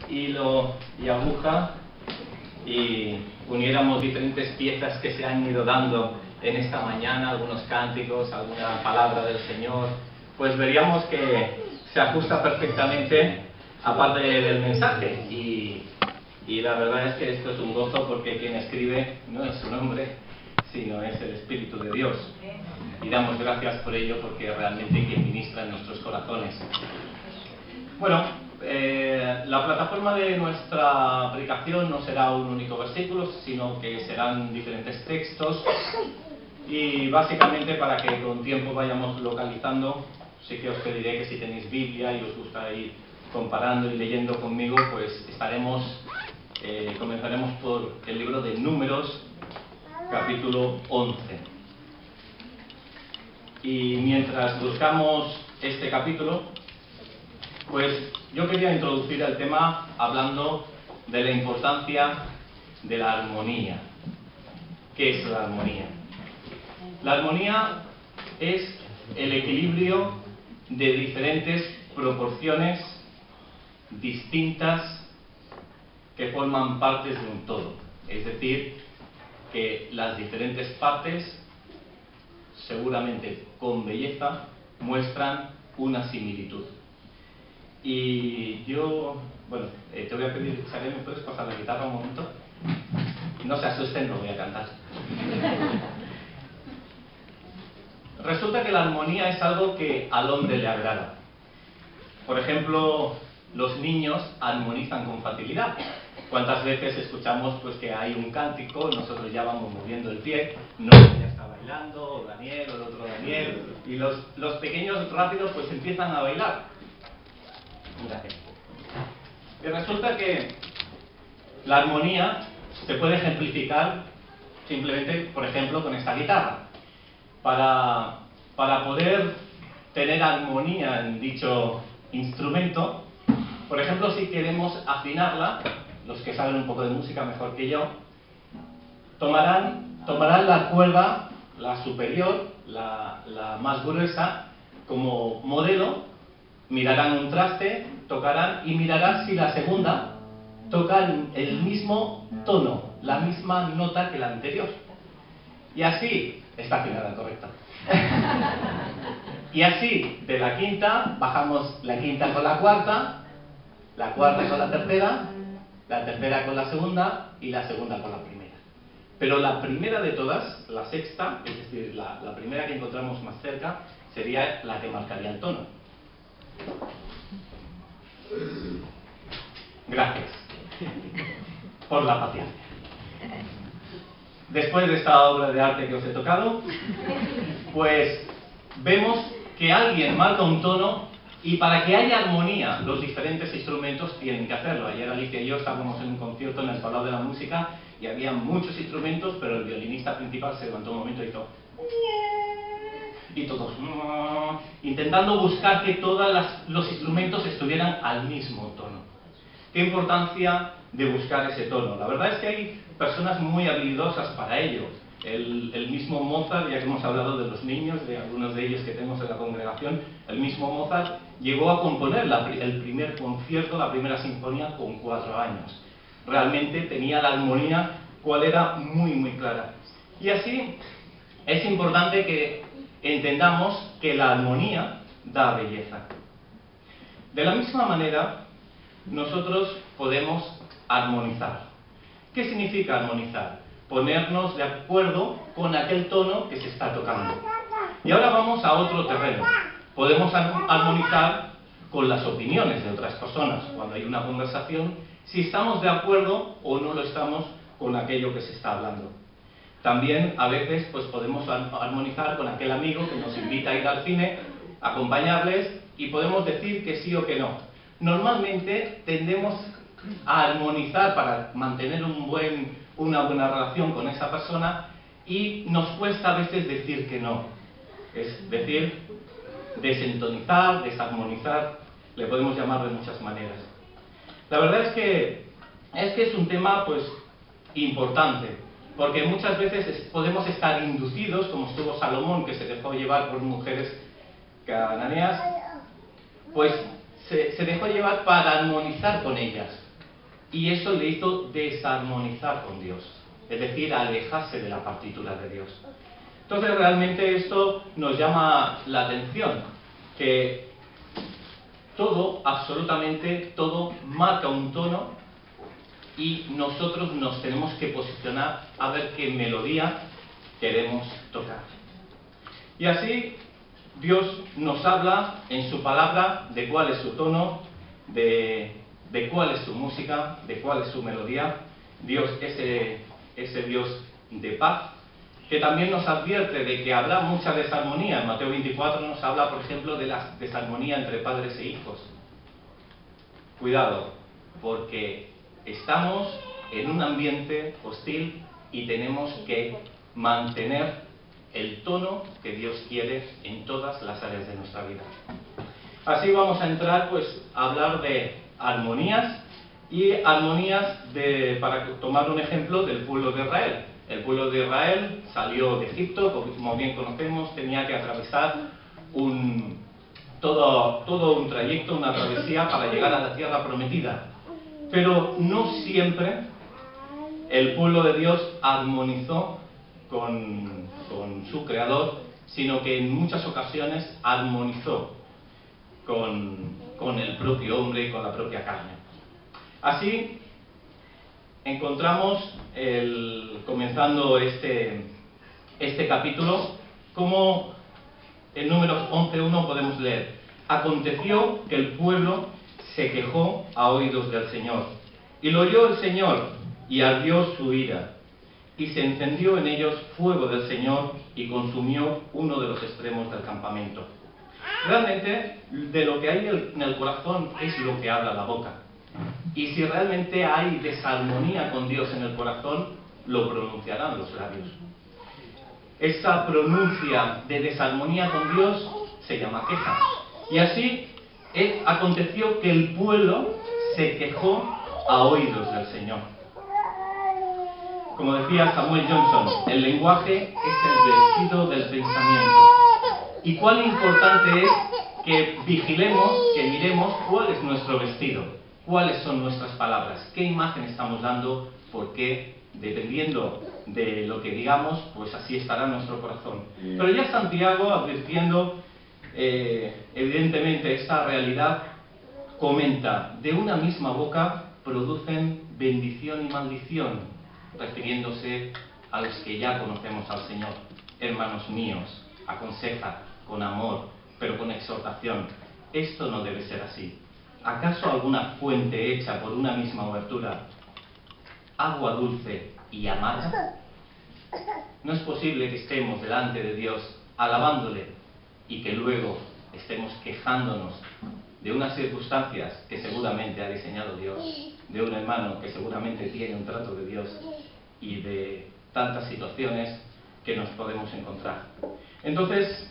hilo y aguja y uniéramos diferentes piezas que se han ido dando en esta mañana, algunos cánticos, alguna palabra del Señor, pues veríamos que se ajusta perfectamente a parte del mensaje. Y la verdad es que esto es un gozo, porque quien escribe no es un hombre, sino es el Espíritu de Dios. Y damos gracias por ello, porque realmente quien ministra en nuestros corazones. Bueno, la plataforma de nuestra predicación no será un único versículo, sino que serán diferentes textos, y básicamente para que con tiempo vayamos localizando, sí que os pediré que si tenéis Biblia y os gusta ir comparando y leyendo conmigo, pues comenzaremos por el libro de Números, capítulo 11. Y mientras buscamos este capítulo, pues yo quería introducir el tema hablando de la importancia de la armonía. ¿Qué es la armonía? La armonía es el equilibrio de diferentes proporciones distintas que forman partes de un todo. Es decir, que las diferentes partes, seguramente con belleza, muestran una similitud. Y yo, bueno, te voy a pedir, Xavier, ¿me puedes pasar la guitarra un momento? No se asusten, no voy a cantar. Resulta que la armonía es algo que al hombre le agrada. Por ejemplo, los niños armonizan con facilidad. ¿Cuántas veces escuchamos pues que hay un cántico, nosotros ya vamos moviendo el pie, no, ya está bailando, o Daniel, o el otro Daniel, y los pequeños rápidos pues empiezan a bailar? Gracias. Y resulta que la armonía se puede ejemplificar simplemente, por ejemplo, con esta guitarra. Para poder tener armonía en dicho instrumento, por ejemplo, si queremos afinarla, los que saben un poco de música mejor que yo, tomarán la cuerda, la superior, la más gruesa, como modelo, mirarán un traste, tocarán y mirarán si la segunda toca el mismo tono, la misma nota que la anterior. Y así, está afinada, correcta. Y así, de la quinta, bajamos la quinta con la cuarta con la tercera con la segunda y la segunda con la primera. Pero la primera de todas, la sexta, es decir, la primera que encontramos más cerca, sería la que marcaría el tono. Gracias por la paciencia. Después de esta obra de arte que os he tocado, pues vemos que alguien marca un tono, y para que haya armonía, los diferentes instrumentos tienen que hacerlo. Ayer Alicia y yo estábamos en un concierto en el Palau de la Música y había muchos instrumentos, pero el violinista principal se levantó un momento y hizo... y todos... intentando buscar que todos los instrumentos estuvieran al mismo tono. ¿Qué importancia de buscar ese tono? La verdad es que hay personas muy habilidosas para ello. El mismo Mozart, ya que hemos hablado de los niños, de algunos de ellos que tenemos en la congregación, el mismo Mozart llegó a componer el primer concierto, la primera sinfonía, con 4 años. Realmente tenía la armonía, cual era muy, muy clara. Y así es importante que entendamos que la armonía da belleza. De la misma manera, nosotros podemos armonizar. ¿Qué significa armonizar? Ponernos de acuerdo con aquel tono que se está tocando. Y ahora vamos a otro terreno. Podemos armonizar con las opiniones de otras personas. Cuando hay una conversación, si estamos de acuerdo o no lo estamos con aquello que se está hablando. También a veces pues podemos armonizar con aquel amigo que nos invita a ir al cine, acompañarles, y podemos decir que sí o que no. Normalmente tendemos a armonizar para mantener una buena relación con esa persona, y nos cuesta a veces decir que no. Es decir, desentonizar, desarmonizar, le podemos llamar de muchas maneras. La verdad es que es un tema pues importante, porque muchas veces podemos estar inducidos, como estuvo Salomón, que se dejó llevar por mujeres cananeas, pues se dejó llevar para armonizar con ellas. y eso le hizo desarmonizar con Dios, es decir, alejarse de la partitura de Dios. Entonces realmente esto nos llama la atención, que todo, absolutamente todo, marca un tono y nosotros nos tenemos que posicionar a ver qué melodía queremos tocar. Y así Dios nos habla en su palabra de cuál es su tono, de cuál es su música, de cuál es su melodía. Dios, ese Dios de paz, que también nos advierte de que habrá mucha desarmonía. En Mateo 24 nos habla, por ejemplo, de la desarmonía entre padres e hijos. Cuidado, porque estamos en un ambiente hostil y tenemos que mantener el tono que Dios quiere en todas las áreas de nuestra vida. Así vamos a entrar pues a hablar de armonías y armonías para tomar un ejemplo del pueblo de Israel. El pueblo de Israel salió de Egipto, como bien conocemos, tenía que atravesar todo un trayecto, una travesía para llegar a la tierra prometida. Pero no siempre el pueblo de Dios armonizó con su Creador, sino que en muchas ocasiones armonizó con el propio hombre y con la propia carne. Así encontramos, comenzando este capítulo, como en Números 11:1 podemos leer: aconteció que el pueblo se quejó a oídos del Señor, y lo oyó el Señor, y ardió su ira, y se encendió en ellos fuego del Señor, y consumió uno de los extremos del campamento. Realmente, de lo que hay en el corazón es lo que habla la boca. Y si realmente hay desarmonía con Dios en el corazón, lo pronunciarán los labios. Esa pronuncia de desarmonía con Dios se llama queja. Y así aconteció que el pueblo se quejó a oídos del Señor. Como decía Samuel Johnson, el lenguaje es el vestido del pensamiento. Y cuán importante es que vigilemos, que miremos cuál es nuestro vestido, cuáles son nuestras palabras, qué imagen estamos dando, porque dependiendo de lo que digamos, pues así estará nuestro corazón. Pero ya Santiago, advirtiendo evidentemente esta realidad, comenta: de una misma boca producen bendición y maldición, refiriéndose a los que ya conocemos al Señor. Hermanos míos, aconseja con amor, pero con exhortación. Esto no debe ser así. ¿Acaso alguna fuente hecha por una misma abertura, agua dulce y amarga? No es posible que estemos delante de Dios alabándole y que luego estemos quejándonos de unas circunstancias que seguramente ha diseñado Dios, de un hermano que seguramente tiene un trato de Dios y de tantas situaciones que nos podemos encontrar. Entonces,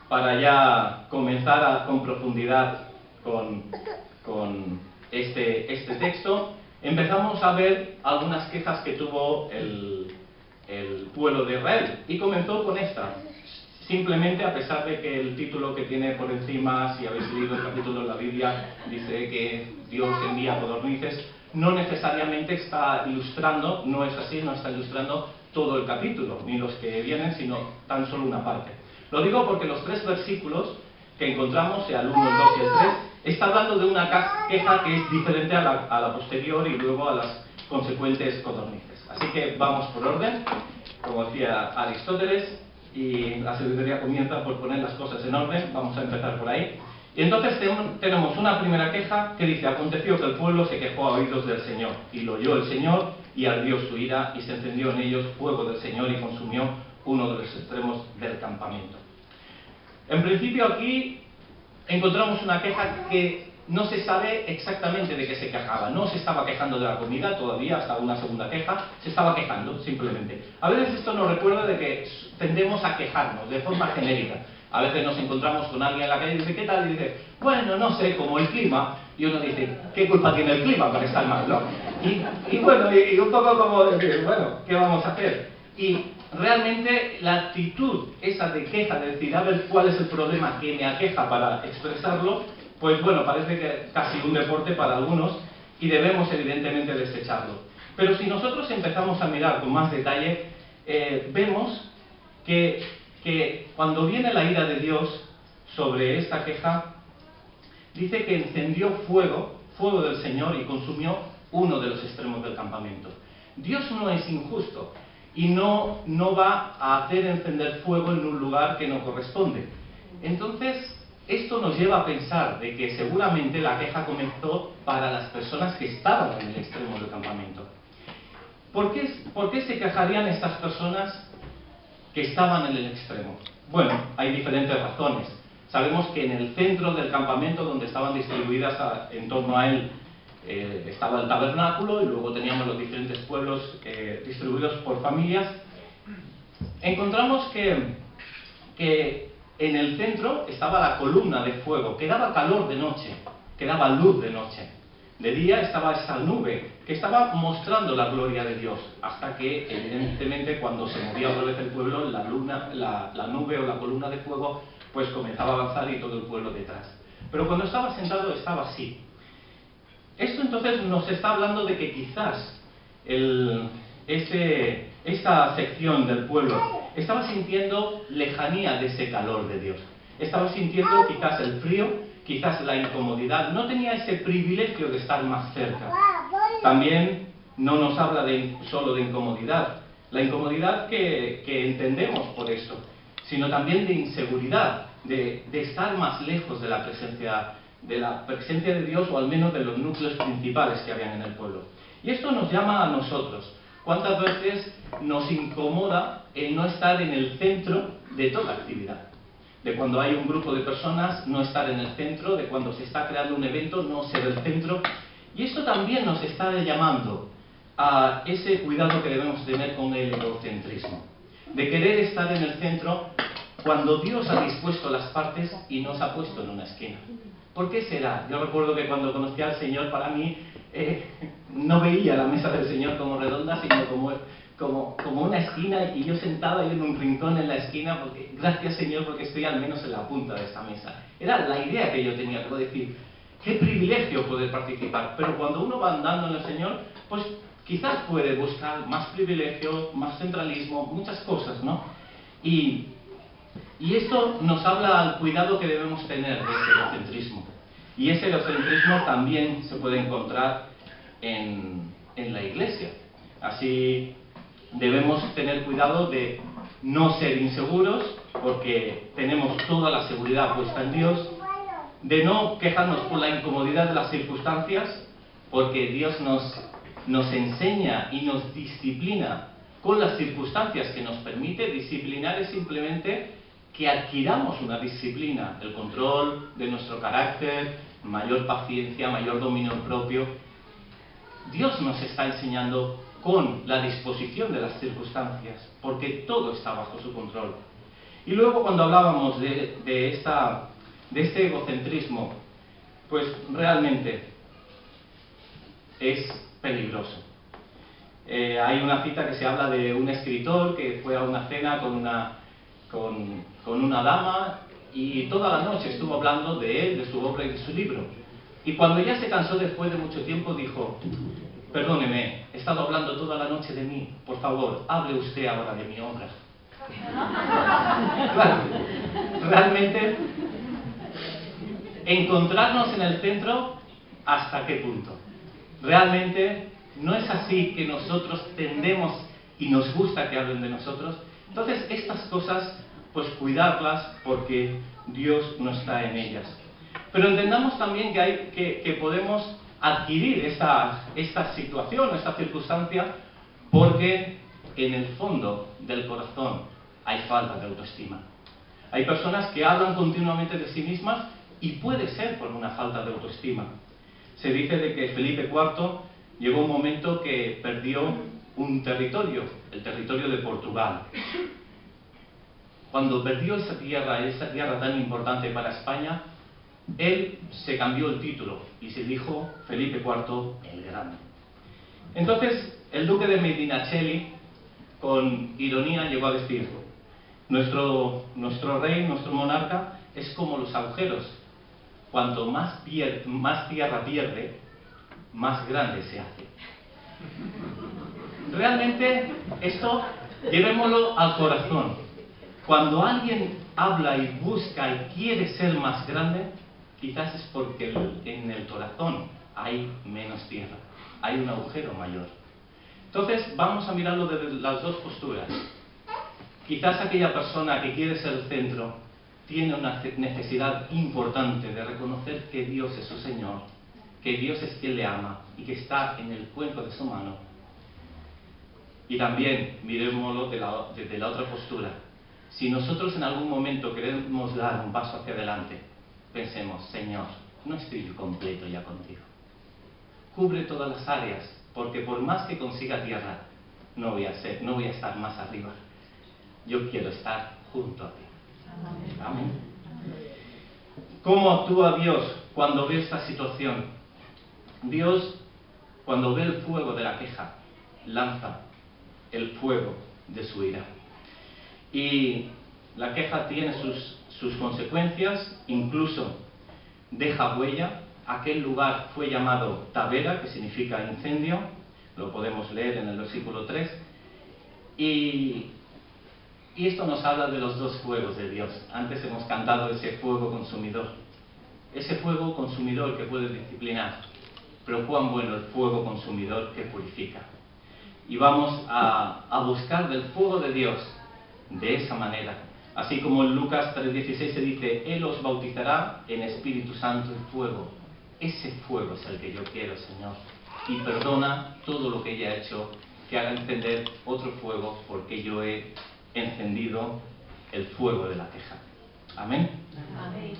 para ya comenzar con profundidad con este texto, empezamos a ver algunas quejas que tuvo el pueblo de Israel, y comenzó con esta. Simplemente, a pesar de que el título que tiene por encima, si habéis leído el capítulo de la Biblia, dice que Dios envía codornices, no necesariamente está ilustrando, no es así, no está ilustrando todo el capítulo, ni los que vienen, sino tan solo una parte. Lo digo porque los 3 versículos que encontramos, el 1, el 2 y el 3, está hablando de una queja que es diferente a la posterior y luego a las consecuentes codornices. Así que vamos por orden, como decía Aristóteles, y la sabiduría comienza por poner las cosas en orden. Vamos a empezar por ahí. Y entonces tenemos una primera queja que dice: aconteció que el pueblo se quejó a oídos del Señor, y lo oyó el Señor, y ardió su ira, y se encendió en ellos fuego del Señor, y consumió uno de los extremos del campamento. En principio aquí encontramos una queja que no se sabe exactamente de qué se quejaba. No se estaba quejando de la comida todavía, hasta una segunda queja, se estaba quejando simplemente. A veces esto nos recuerda de que tendemos a quejarnos de forma genérica. A veces nos encontramos con alguien en la calle y dice: ¿qué tal? Y dice: bueno, no sé, como el clima. Y uno dice: ¿qué culpa tiene el clima para estar mal, no? Y bueno, y un poco como decir: bueno, ¿qué vamos a hacer? Y realmente la actitud esa de queja, de decir, a ver cuál es el problema que me aqueja para expresarlo, pues bueno, parece que casi un deporte para algunos, y debemos evidentemente desecharlo. Pero si nosotros empezamos a mirar con más detalle, vemos que cuando viene la ira de Dios sobre esta queja, dice que encendió fuego del Señor y consumió uno de los extremos del campamento. Dios no es injusto y no va a hacer encender fuego en un lugar que no corresponde. Entonces, esto nos lleva a pensar de que seguramente la queja comenzó para las personas que estaban en el extremo del campamento. ¿Por qué se quejarían estas personas que estaban en el extremo? Bueno, hay diferentes razones. Sabemos que en el centro del campamento, donde estaban distribuidas en torno a él, estaba el tabernáculo y luego teníamos los diferentes pueblos distribuidos por familias. Encontramos que en el centro estaba la columna de fuego, que daba calor de noche, que daba luz de noche. De día estaba esa nube que estaba mostrando la gloria de Dios, hasta que evidentemente cuando se movía otra vez el pueblo, la nube o la columna de fuego pues comenzaba a avanzar y todo el pueblo detrás. Pero cuando estaba sentado estaba así. Esto entonces nos está hablando de que quizás esta sección del pueblo estaba sintiendo lejanía de ese calor de Dios. Estaba sintiendo quizás el frío, quizás la incomodidad. No tenía ese privilegio de estar más cerca. También no nos habla solo de incomodidad. La incomodidad que entendemos por esto, sino también de inseguridad, de estar más lejos de la presencia de Dios, o al menos de los núcleos principales que habían en el pueblo. Y esto nos llama a nosotros. ¿Cuántas veces nos incomoda el no estar en el centro de toda actividad? De cuando hay un grupo de personas, no estar en el centro, de cuando se está creando un evento, no ser el centro. Y esto también nos está llamando a ese cuidado que debemos tener con el egocentrismo, de querer estar en el centro cuando Dios ha dispuesto las partes y nos ha puesto en una esquina. ¿Por qué será? Yo recuerdo que cuando conocí al Señor, para mí no veía la mesa del Señor como redonda, sino como una esquina, y yo sentado ahí en un rincón en la esquina, porque gracias Señor porque estoy al menos en la punta de esta mesa. Era la idea que yo tenía, como decir, qué privilegio poder participar. Pero cuando uno va andando en el Señor, pues quizás puede buscar más privilegio, más centralismo, muchas cosas, ¿no? Y esto nos habla al cuidado que debemos tener de ese egocentrismo. Y ese egocentrismo también se puede encontrar en la iglesia. Así debemos tener cuidado de no ser inseguros, porque tenemos toda la seguridad puesta en Dios, de no quejarnos por la incomodidad de las circunstancias, porque Dios nos enseña y nos disciplina con las circunstancias que nos permite. Disciplinar es simplemente que adquiramos una disciplina, el control de nuestro carácter, mayor paciencia, mayor dominio propio. Dios nos está enseñando con la disposición de las circunstancias, porque todo está bajo su control. Y luego cuando hablábamos de este egocentrismo, pues realmente es peligroso. Hay una cita que se habla de un escritor que fue a una cena con una dama, y toda la noche estuvo hablando de él, de su obra y de su libro. Y cuando ya se cansó después de mucho tiempo, dijo: perdóneme, he estado hablando toda la noche de mí, por favor, hable usted ahora de mi obra. Claro, realmente encontrarnos en el centro, ¿hasta qué punto? Realmente no es así que nosotros tendemos y nos gusta que hablen de nosotros. Entonces estas cosas, pues cuidarlas, porque Dios no está en ellas. Pero entendamos también que podemos adquirir esta situación, esta circunstancia, porque en el fondo del corazón hay falta de autoestima. Hay personas que hablan continuamente de sí mismas, y puede ser por una falta de autoestima. Se dice de que Felipe IV llegó un momento que perdió un territorio, el territorio de Portugal. Cuando perdió esa tierra tan importante para España, él se cambió el título y se dijo Felipe IV el Grande. Entonces, el duque de Medinaceli, con ironía, llegó a decir: nuestro rey, nuestro monarca, es como los agujeros. Cuanto más tierra pierde, más grande se hace. Realmente esto llevémoslo al corazón. Cuando alguien habla y busca y quiere ser más grande, quizás es porque en el corazón hay menos tierra, hay un agujero mayor. Entonces vamos a mirarlo desde las dos posturas. Quizás aquella persona que quiere ser el centro tiene una necesidad importante de reconocer que Dios es su Señor, que Dios es quien le ama y que está en el cuenco de su mano. Y también miremoslo desde la otra postura. Si nosotros en algún momento queremos dar un paso hacia adelante, pensemos, Señor, no estoy completo ya contigo. Cubre todas las áreas, porque por más que consiga tierra, no voy a estar más arriba. Yo quiero estar junto a ti. Amén. ¿Cómo actúa Dios cuando ve esta situación? Dios, cuando ve el fuego de la queja, lanza el fuego de su ira. Y la queja tiene sus consecuencias, incluso deja huella. Aquel lugar fue llamado Tavera, que significa incendio, lo podemos leer en el versículo 3. Y esto nos habla de los dos fuegos de Dios. Antes hemos cantado ese fuego consumidor. Ese fuego consumidor que puede disciplinar, pero cuán bueno el fuego consumidor que purifica. Y vamos a buscar del fuego de Dios de esa manera. Así como en Lucas 3:16 se dice, Él os bautizará en Espíritu Santo y fuego. Ese fuego es el que yo quiero, Señor. Y perdona todo lo que ella ha hecho, que haga encender otro fuego, porque yo he encendido el fuego de la queja. Amén. Amén.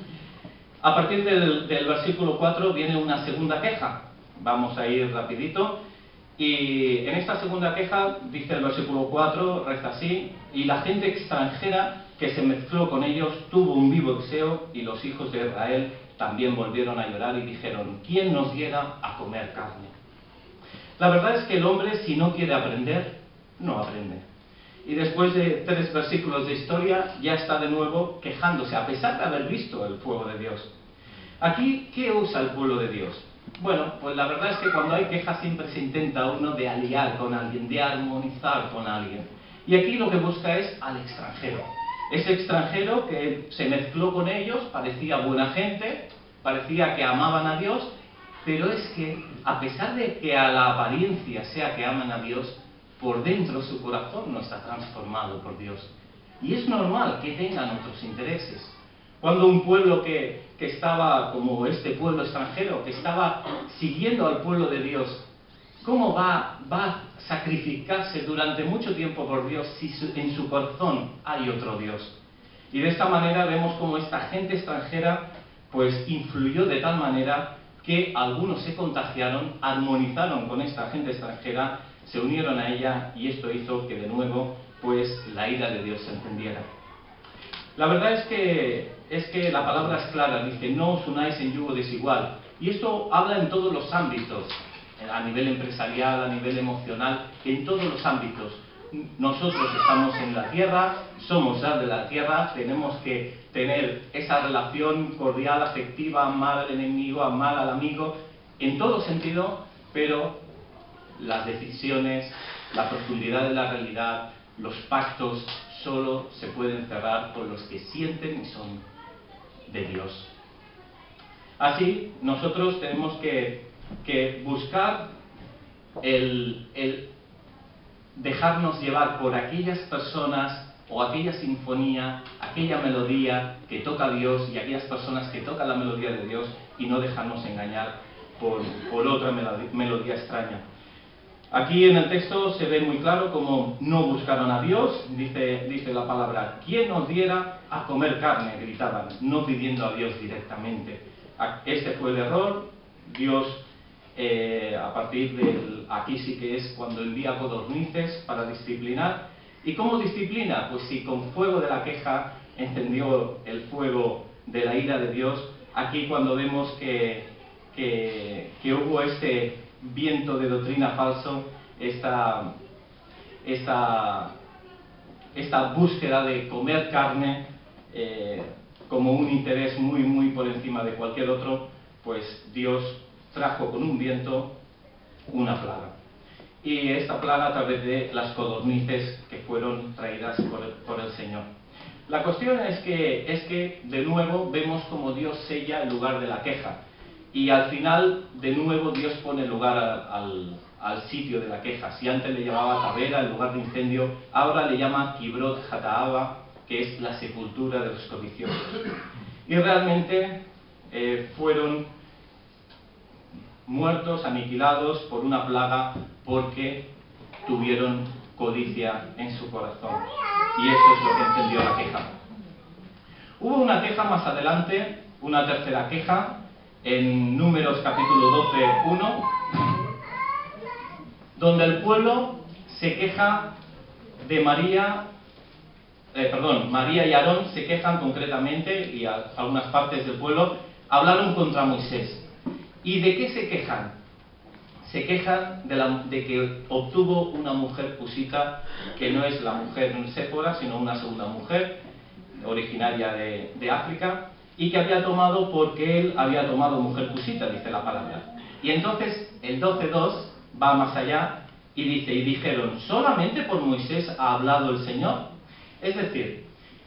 A partir del versículo 4 viene una segunda queja. Vamos a ir rapidito. Y en esta segunda queja, dice el versículo 4, reza así: y la gente extranjera que se mezcló con ellos tuvo un vivo deseo, y los hijos de Israel también volvieron a llorar y dijeron, ¿quién nos diera a comer carne? La verdad es que el hombre, si no quiere aprender, no aprende. Y después de 3 versículos de historia, ya está de nuevo quejándose, a pesar de haber visto el fuego de Dios. Aquí, ¿qué usa el pueblo de Dios? Bueno, pues la verdad es que cuando hay quejas siempre se intenta uno de aliar con alguien, de armonizar con alguien. Y aquí lo que busca es al extranjero. Ese extranjero que se mezcló con ellos, parecía buena gente, parecía que amaban a Dios, pero es que, a pesar de que a la apariencia sea que aman a Dios, por dentro su corazón no está transformado por Dios. Y es normal que tengan otros intereses. Cuando un pueblo que estaba, como este pueblo extranjero, que estaba siguiendo al pueblo de Dios, ¿cómo va a sacrificarse durante mucho tiempo por Dios si en su corazón hay otro Dios? Y de esta manera vemos cómo esta gente extranjera pues influyó de tal manera que algunos se contagiaron, armonizaron con esta gente extranjera, se unieron a ella, y esto hizo que de nuevo pues la ira de Dios se encendiera. La verdad es que la palabra es clara, dice, no os unáis en yugo desigual. Y esto habla en todos los ámbitos, a nivel empresarial, a nivel emocional, en todos los ámbitos. Nosotros estamos en la tierra, somos sal de la tierra, tenemos que tener esa relación cordial, afectiva, amar al enemigo, amar al amigo, en todo sentido, pero las decisiones, la profundidad de la realidad, los pactos, solo se pueden cerrar por los que sienten y son de Dios. Así, nosotros tenemos que buscar el dejarnos llevar por aquellas personas o aquella sinfonía, aquella melodía que toca Dios, y aquellas personas que tocan la melodía de Dios, y no dejarnos engañar por otra melodía extraña. Aquí en el texto se ve muy claro cómo no buscaron a Dios, dice la palabra, ¿quién nos diera a comer carne?, gritaban, no pidiendo a Dios directamente. Este fue el error. Dios, a partir aquí sí que es cuando envía codornices para disciplinar. ¿Y cómo disciplina? Pues si con fuego de la queja encendió el fuego de la ira de Dios, aquí cuando vemos que hubo este viento de doctrina falso, esta búsqueda de comer carne como un interés muy por encima de cualquier otro, pues Dios trajo con un viento una plaga. Y esta plaga a través de las codornices que fueron traídas por el Señor. La cuestión es que de nuevo vemos como Dios sella el lugar de la queja. Y al final, de nuevo, Dios pone lugar al sitio de la queja. Si antes le llamaba Tavera, el lugar de incendio, ahora le llama Kibrot Hataaba, que es la sepultura de los codiciosos. Y realmente fueron muertos, aniquilados por una plaga, porque tuvieron codicia en su corazón. Y esto es lo que encendió la queja. Hubo una queja más adelante, una tercera queja, en Números capítulo 12, 1, donde el pueblo se queja de María y Aarón se quejan concretamente, y algunas partes del pueblo hablaron contra Moisés. ¿Y de qué se quejan? Se quejan de que obtuvo una mujer cusita, que no es la mujer Séfora, sino una segunda mujer, originaria de África, y que había tomado porque él había tomado mujer cusita, dice la palabra. Y entonces el 12.2 va más allá y dice, y dijeron, ¿solamente por Moisés ha hablado el Señor? Es decir,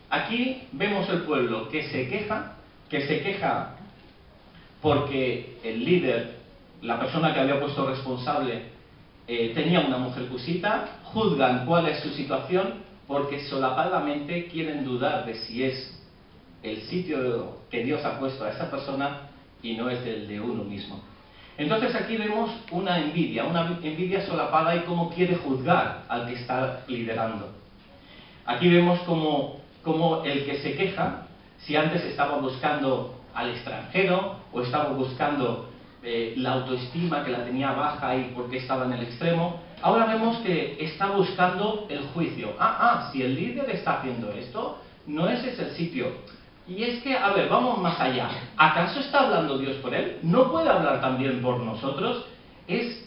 aquí vemos el pueblo que se queja porque el líder, la persona que había puesto responsable, tenía una mujer cusita, juzgan cuál es su situación, porque solapadamente quieren dudar de si es el sitio que Dios ha puesto a esa persona y no es el de uno mismo. Entonces aquí vemos una envidia solapada y cómo quiere juzgar al que está liderando. Aquí vemos como el que se queja, si antes estaba buscando al extranjero o estaba buscando la autoestima que la tenía baja y porque estaba en el extremo, ahora vemos que está buscando el juicio. Si el líder está haciendo esto, no ese es el sitio. Y es que, a ver, vamos más allá. ¿Acaso está hablando Dios por él? ¿No puede hablar también por nosotros? Es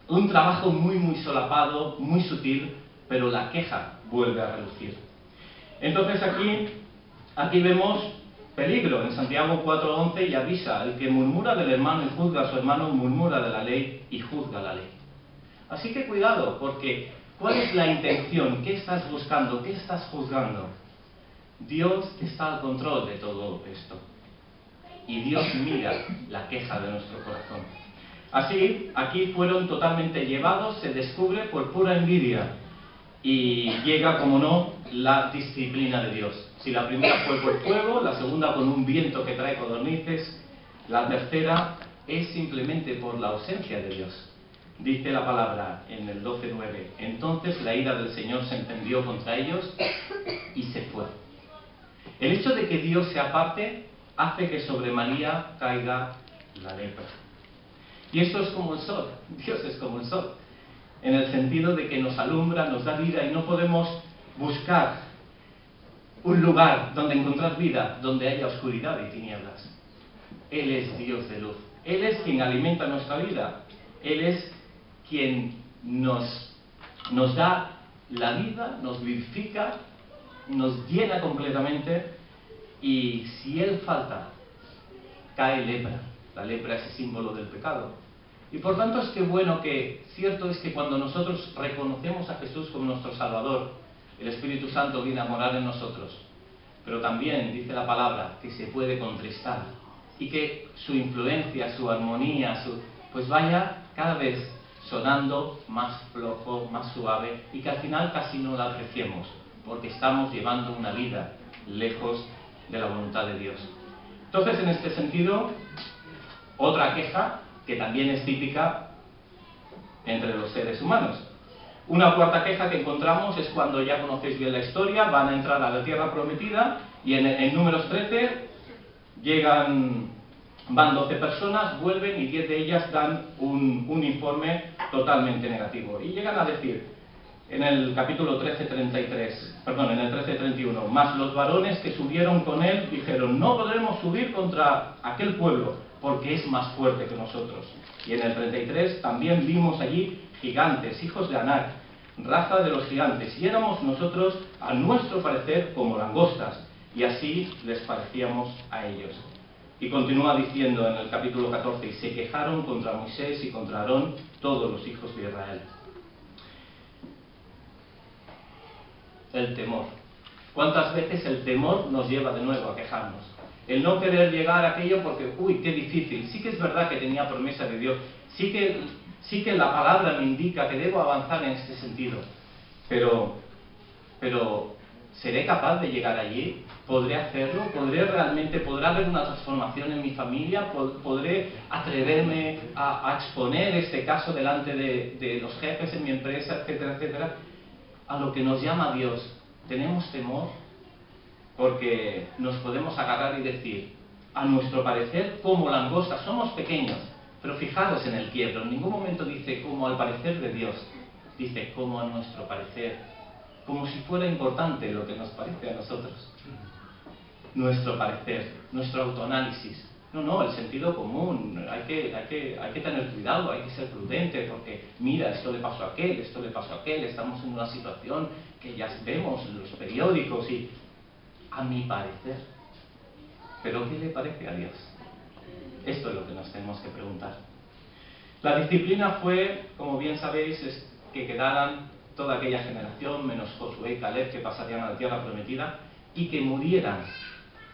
un trabajo muy solapado, muy sutil, pero la queja vuelve a relucir. Entonces aquí vemos peligro. En Santiago 4:11 y avisa, el que murmura del hermano y juzga a su hermano, murmura de la ley y juzga la ley. Así que cuidado, porque ¿cuál es la intención? ¿Qué estás buscando? ¿Qué estás juzgando? Dios está al control de todo esto. Y Dios mira la queja de nuestro corazón. Así, aquí fueron totalmente llevados, se descubre por pura envidia. Y llega, como no, la disciplina de Dios. Si la primera fue por fuego, la segunda con un viento que trae codornices, la tercera es simplemente por la ausencia de Dios. Dice la palabra en el 12:9, entonces la ira del Señor se encendió contra ellos y se fue. El hecho de que Dios se aparte hace que sobre María caiga la lepra. Y eso es como el sol, Dios es como el sol, en el sentido de que nos alumbra, nos da vida y no podemos buscar un lugar donde encontrar vida, donde haya oscuridad y tinieblas. Él es Dios de luz, Él es quien alimenta nuestra vida, Él es quien nos da la vida, nos vivifica, nos llena completamente, y si Él falta, cae lepra. La lepra es el símbolo del pecado. Y por tanto es que bueno que, cierto es que cuando nosotros reconocemos a Jesús como nuestro Salvador, el Espíritu Santo viene a morar en nosotros. Pero también dice la palabra que se puede contristar y que su influencia, su armonía, pues vaya cada vez sonando más flojo, más suave, y que al final casi no la apreciemos, porque estamos llevando una vida lejos de la voluntad de Dios. Entonces, en este sentido, otra queja que también es típica entre los seres humanos. Una cuarta queja que encontramos es cuando ya conocéis bien la historia, van a entrar a la tierra prometida y en Números 13 van 12 personas, vuelven y 10 de ellas dan un informe totalmente negativo. Y llegan a decir, en el capítulo 13:31, más los varones que subieron con él dijeron, no podremos subir contra aquel pueblo, porque es más fuerte que nosotros. Y en el 33 también vimos allí gigantes, hijos de Anac, raza de los gigantes, y éramos nosotros, a nuestro parecer, como langostas, y así les parecíamos a ellos. Y continúa diciendo en el capítulo 14, y se quejaron contra Moisés y contra Aarón todos los hijos de Israel. El temor. ¿Cuántas veces el temor nos lleva de nuevo a quejarnos? El no querer llegar a aquello porque, uy, qué difícil. Sí que es verdad que tenía promesa de Dios. Sí que la palabra me indica que debo avanzar en este sentido. Pero ¿seré capaz de llegar allí? ¿Podré hacerlo? ¿Podrá haber una transformación en mi familia? ¿Podré atreverme a exponer este caso delante de los jefes en mi empresa, etcétera, etcétera? A lo que nos llama Dios, ¿tenemos temor? Porque nos podemos agarrar y decir, a nuestro parecer, como langostas, somos pequeños, pero fijaros en el quiebro, en ningún momento dice como al parecer de Dios, dice como a nuestro parecer, como si fuera importante lo que nos parece a nosotros. Nuestro parecer, nuestro autoanálisis. No, el sentido común, hay que tener cuidado, hay que ser prudente, porque mira, esto le pasó a aquel, estamos en una situación que ya vemos en los periódicos y a mi parecer. ¿Pero qué le parece a Dios? Esto es lo que nos tenemos que preguntar. La disciplina fue, como bien sabéis, que quedaran toda aquella generación, menos Josué y Caleb, que pasarían a la tierra prometida, y que murieran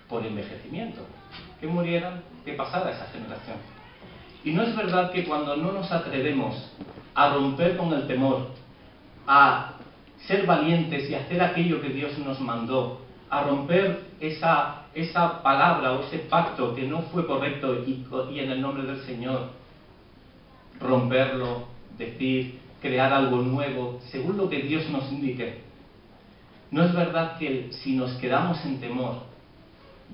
por envejecimiento. Que murieran, que pasara esa generación. Y no es verdad que cuando no nos atrevemos a romper con el temor, a ser valientes y hacer aquello que Dios nos mandó, a romper esa palabra o ese pacto que no fue correcto y en el nombre del Señor, romperlo, decir, crear algo nuevo, según lo que Dios nos indique. ¿No es verdad que si nos quedamos en temor,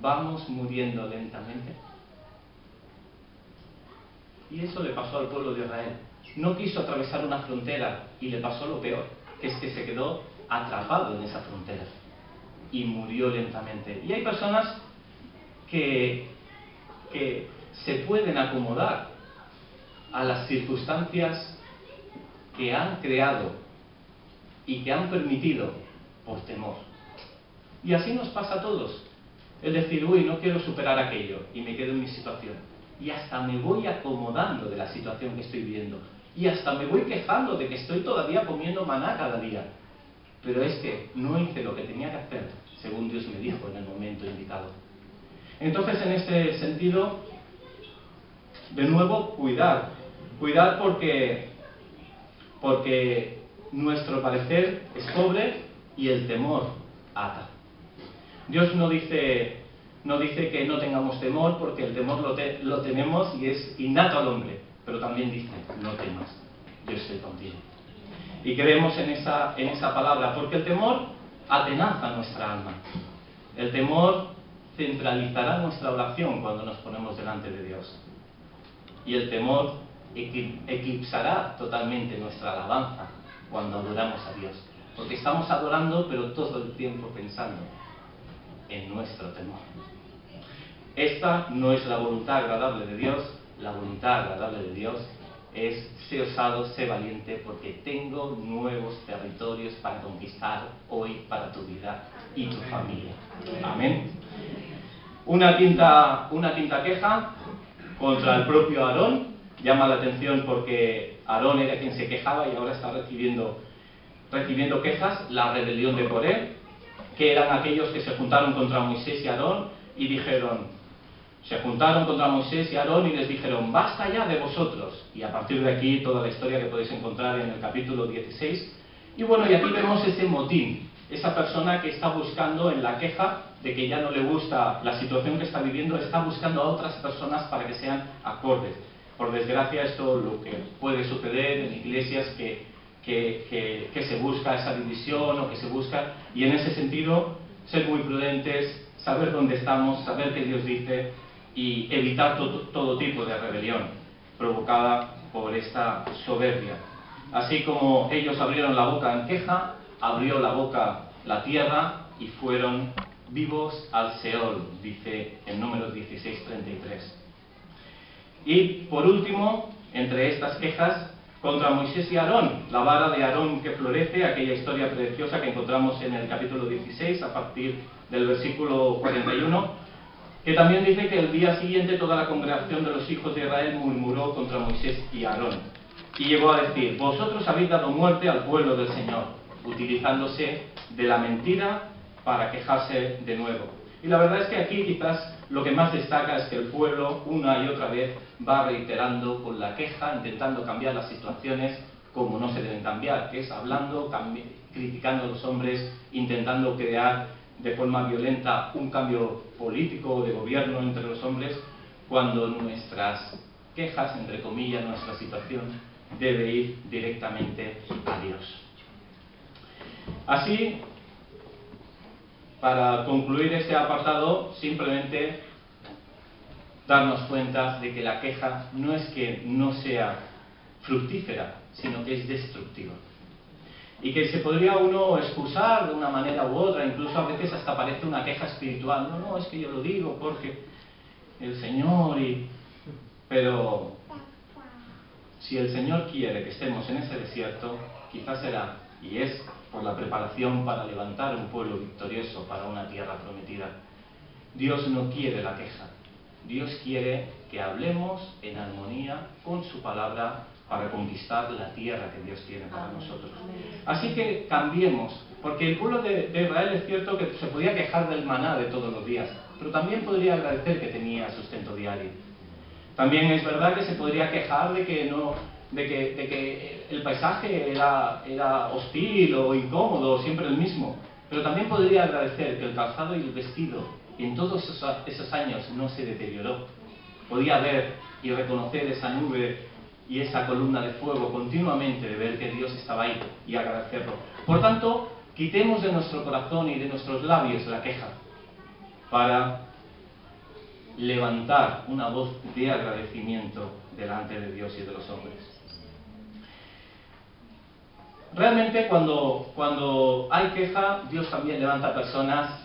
vamos muriendo lentamente? Y eso le pasó al pueblo de Israel. No quiso atravesar una frontera y le pasó lo peor, que es que se quedó atrapado en esa frontera y murió lentamente. Y hay personas que se pueden acomodar a las circunstancias que han creado y que han permitido por temor. Y así nos pasa a todos. Es decir, uy, no quiero superar aquello y me quedo en mi situación. Y hasta me voy acomodando de la situación que estoy viviendo. Y hasta me voy quejando de que estoy todavía comiendo maná cada día. Pero es que no hice lo que tenía que hacer, según Dios me dijo en el momento indicado. Entonces, en este sentido, de nuevo, cuidar. Cuidar porque nuestro parecer es pobre y el temor ata. Dios no dice que no tengamos temor, porque el temor lo tenemos y es innato al hombre, pero también dice, no temas, yo estoy contigo. Y creemos en esa palabra, porque el temor atenaza nuestra alma. El temor centralizará nuestra oración cuando nos ponemos delante de Dios. Y el temor eclipsará totalmente nuestra alabanza cuando adoramos a Dios. Porque estamos adorando, pero todo el tiempo pensando en nuestro temor. Esta no es la voluntad agradable de Dios. La voluntad agradable de Dios es: sé osado, sé valiente, porque tengo nuevos territorios para conquistar hoy para tu vida y tu familia. Amén. Una quinta queja contra el propio Aarón. Llama la atención porque Aarón era quien se quejaba y ahora está recibiendo quejas. La rebelión de Coré, que eran aquellos que se juntaron contra Moisés y Aarón y se juntaron contra Moisés y Aarón y les dijeron: basta ya de vosotros. Y a partir de aquí toda la historia que podéis encontrar en el capítulo 16. Y bueno, y aquí vemos ese motín, esa persona que está buscando en la queja de que ya no le gusta la situación que está viviendo, está buscando a otras personas para que sean acordes. Por desgracia, esto es lo que puede suceder en iglesias que se busca esa división o que se busca, y en ese sentido ser muy prudentes, saber dónde estamos, saber qué Dios dice y evitar todo tipo de rebelión provocada por esta soberbia. Así como ellos abrieron la boca en queja, abrió la boca la tierra y fueron vivos al Seol, dice en Números 16:33. Y por último, entre estas quejas, contra Moisés y Aarón, la vara de Aarón que florece, aquella historia preciosa que encontramos en el capítulo 16 a partir del versículo 41. que también dice que el día siguiente toda la congregación de los hijos de Israel murmuró contra Moisés y Aarón, y llegó a decir: vosotros habéis dado muerte al pueblo del Señor, utilizándose de la mentira para quejarse de nuevo. Y la verdad es que aquí quizás lo que más destaca es que el pueblo una y otra vez va reiterando con la queja, intentando cambiar las situaciones como no se deben cambiar, que es hablando, criticando a los hombres, intentando crear de forma violenta un cambio político o de gobierno entre los hombres, cuando nuestras quejas, entre comillas, nuestra situación debe ir directamente a Dios. Así, para concluir este apartado, simplemente darnos cuenta de que la queja no es que no sea fructífera, sino que es destructiva. Y que se podría uno excusar de una manera u otra, incluso a veces hasta parece una queja espiritual. No, es que yo lo digo porque el Señor Pero si el Señor quiere que estemos en ese desierto, quizás será, y es, por la preparación para levantar un pueblo victorioso para una tierra prometida. Dios no quiere la queja. Dios quiere que hablemos en armonía con su palabra para conquistar la tierra que Dios tiene para nosotros. Así que cambiemos, porque el pueblo de Israel es cierto que se podía quejar del maná de todos los días, pero también podría agradecer que tenía sustento diario. También es verdad que se podría quejar de que el paisaje era hostil o incómodo, siempre el mismo, pero también podría agradecer que el calzado y el vestido en todos esos años no se deterioró. Podía ver y reconocer esa nube y esa columna de fuego continuamente, de ver que Dios estaba ahí y agradecerlo. Por tanto, quitemos de nuestro corazón y de nuestros labios la queja para levantar una voz de agradecimiento delante de Dios y de los hombres. Realmente cuando hay queja, Dios también levanta personas